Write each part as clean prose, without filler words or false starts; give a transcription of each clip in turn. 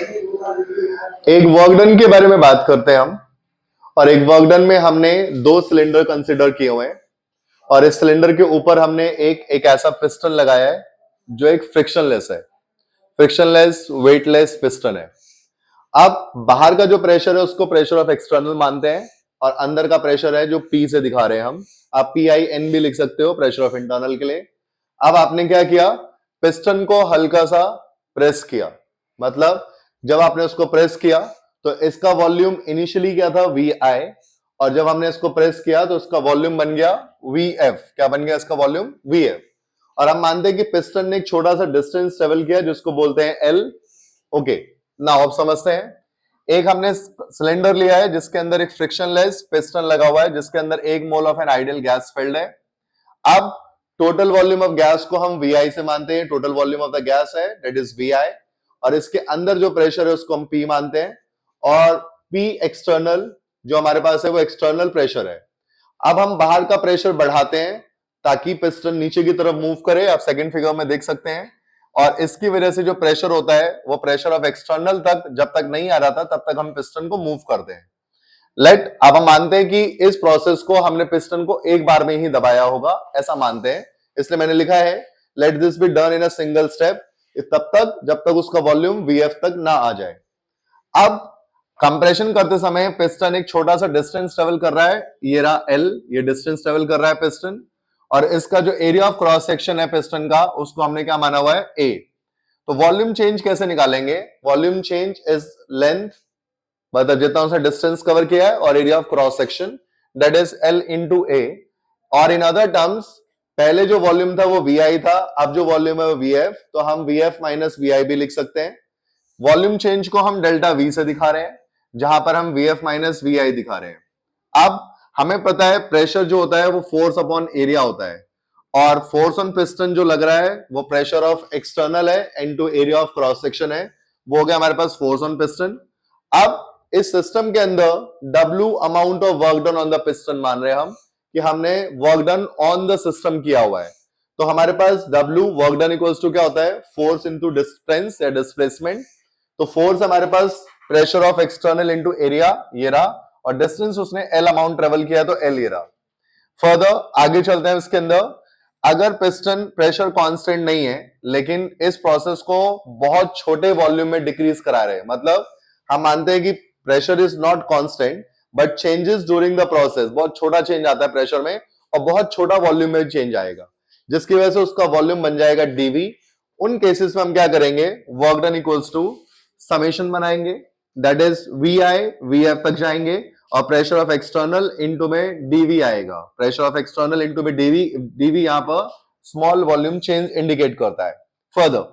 एक work done के बारे में बात करते हैं हम। और एक वर्क डन में हमने दो सिलेंडर कंसिडर किए हुए हैं और इस सिलेंडर के ऊपर हमने एक ऐसा पिस्टन लगाया है जो एक फ्रिक्शनलेस है, फ्रिक्शनलेस वेटलेस पिस्टन है। अब बाहर का जो प्रेशर है उसको प्रेशर ऑफ एक्सटर्नल मानते हैं और अंदर का प्रेशर है जो पी से दिखा रहे हैं हम। आप PIN भी लिख सकते हो प्रेशर ऑफ इंटरनल के लिए। अब आपने क्या किया, पिस्टन को हल्का सा प्रेस किया, मतलब जब आपने उसको प्रेस किया तो इसका वॉल्यूम इनिशियली क्या था VI, और जब हमने इसको प्रेस किया तो उसका वॉल्यूम बन गया VF। क्या बन गया इसका वॉल्यूम? VF। और हम मानते हैं कि पिस्टन ने एक छोटा सा डिस्टेंस ट्रेवल किया जिसको बोलते हैं L। ओके, नाउ अब समझते हैं। एक हमने सिलेंडर लिया है जिसके अंदर एक फ्रिक्शनलेस पिस्टन लगा हुआ है जिसके अंदर 1 mole of an ideal gas filled है। अब टोटल वॉल्यूम ऑफ गैस को हम VI से मानते हैं, total volume of the gas है दैट इज VI, और इसके अंदर जो प्रेशर है उसको हम P मानते हैं और P एक्सटर्नल जो हमारे पास है वो एक्सटर्नल प्रेशर है। अब हम बाहर का प्रेशर बढ़ाते हैं ताकि पिस्टन नीचे की तरफ मूव करे, आप सेकंड फिगर में देख सकते हैं, और इसकी वजह से जो प्रेशर होता है वो प्रेशर ऑफ एक्सटर्नल तक जब तक नहीं आ रहा था तब तक हम पिस्टन को मूव करते हैं। अब हम मानते हैं कि इस प्रोसेस को हमने पिस्टन को एक बार में ही दबाया होगा, ऐसा मानते हैं, इसलिए मैंने लिखा है let this be done in a single step, तब तक जब तक उसका वॉल्यूम VF तक ना आ जाए। अब कंप्रेशन करते समय पिस्टन एक छोटा सा डिस्टेंस ट्रेवल कर रहा है, ये रहा L, ये डिस्टेंस ट्रेवल कर रहा है पिस्टन, और इसका जो एरिया ऑफ क्रॉस सेक्शन है पिस्टन का उसको हमने क्या माना हुआ है A। तो वॉल्यूम चेंज कैसे निकालेंगे? वॉल्यूम चेंज इज लेंथ, मतलब जितना उसने डिस्टेंस कवर किया है, और area of cross section that is L into A। और इन अदर टर्म्स पहले जो वॉल्यूम था वो VI था, अब जो वॉल्यूम है वो VF, तो हम VF माइनस VI भी लिख सकते हैं। वॉल्यूम चेंज को हम डेल्टा V से दिखा रहे हैं जहां पर हम VF माइनस VI दिखा रहे हैं। अब हमें पता है प्रेशर जो होता है वो फोर्स अपॉन एरिया होता है, और फोर्स ऑन पिस्टन जो लग रहा है वो प्रेशर ऑफ एक्सटर्नल है into area of cross section है, वो हो गया हमारे पास फोर्स ऑन पिस्टन। अब इस सिस्टम के अंदर W amount of work done on the piston मान रहे हैं हम कि हमने work done on the system किया हुआ है, तो हमारे पास W work done equals to क्या होता है? फोर्स इंटू डिस्टेंस या डिस्प्लेसमेंट। तो फोर्स हमारे पास pressure of external into area ये रहा, और डिस्टेंस उसने L अमाउंट ट्रेवल किया तो L ये रहा। फर्दर आगे चलते हैं इसके अंदर। अगर पिस्टन प्रेशर कांस्टेंट नहीं है लेकिन इस प्रोसेस को बहुत छोटे वॉल्यूम में डिक्रीज करा रहे हैं, मतलब हम मानते हैं कि pressure is not constant but changes during the process, बहुत छोटा चेंज आता है प्रेशर में और बहुत छोटा वॉल्यूम में चेंज आएगा जिसकी वजह से उसका वॉल्यूम बन जाएगा dV। उन केसेस में हम क्या करेंगे? Work done equals to summation बनाएंगे दैट इज VI VF तक जाएंगे और प्रेशर ऑफ एक्सटर्नल इनटू में dV आएगा, प्रेशर ऑफ एक्सटर्नल इनटू में dV यहां पर स्मॉल वॉल्यूम चेंज इंडिकेट करता है। फर्दर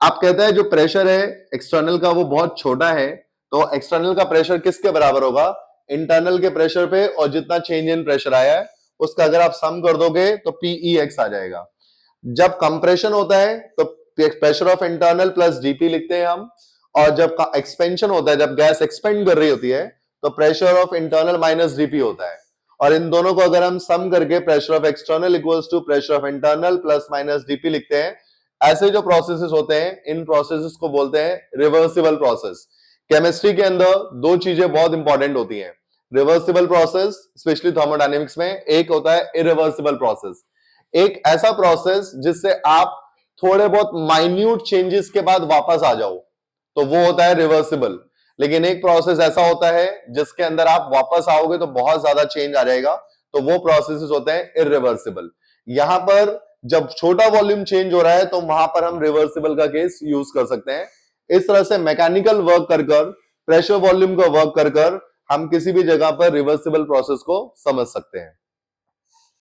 आप कहते हैं जो प्रेशर है एक्सटर्नल का वो बहुत छोटा है, तो एक्सटर्नल का प्रेशर किसके बराबर होगा? इंटरनल के प्रेशर पे, और जितना चेंज इन प्रेशर आया है उसका अगर आप सम कर दोगे तो PEX आ जाएगा। जब कंप्रेशन होता है तो pressure of internal plus DP लिखते हैं हम, और जब एक्सपेंशन होता है, जब गैस एक्सपेंड कर रही होती है तो pressure of internal minus DP होता है, और इन दोनों को अगर हम सम करके pressure of external equals to pressure of internal plus minus DP लिखते हैं। ऐसे जो प्रोसेसेस होते हैं इन प्रोसेसेस को बोलते हैं रिवर्सिबल प्रोसेस। केमिस्ट्री के अंदर दो चीजें बहुत इंपॉर्टेंट होती हैं, रिवर्सिबल प्रोसेस स्पेशली थर्मोडायनेमिक्स में, एक होता है इरिवर्सिबल प्रोसेस, एक ऐसा प्रोसेस जिससे आप थोड़े बहुत माइन्यूट चेंजेस के बाद वापस आ जाओ तो वो होता है रिवर्सिबल। लेकिन एक प्रोसेस ऐसा होता है जिसके अंदर आप वापस आओगे तो बहुत ज्यादा चेंज आ जाएगा, तो वो प्रोसेसेस होते हैं इरिवर्सिबल। यहां पर जब छोटा वॉल्यूम चेंज हो रहा है तो वहां पर हम रिवर्सिबल का केस यूज कर सकते हैं। इस तरह से मैकेनिकल वर्क कर कर, प्रेशर वॉल्यूम का वर्क कर कर हम किसी भी जगह पर रिवर्सिबल प्रोसेस को समझ सकते हैं।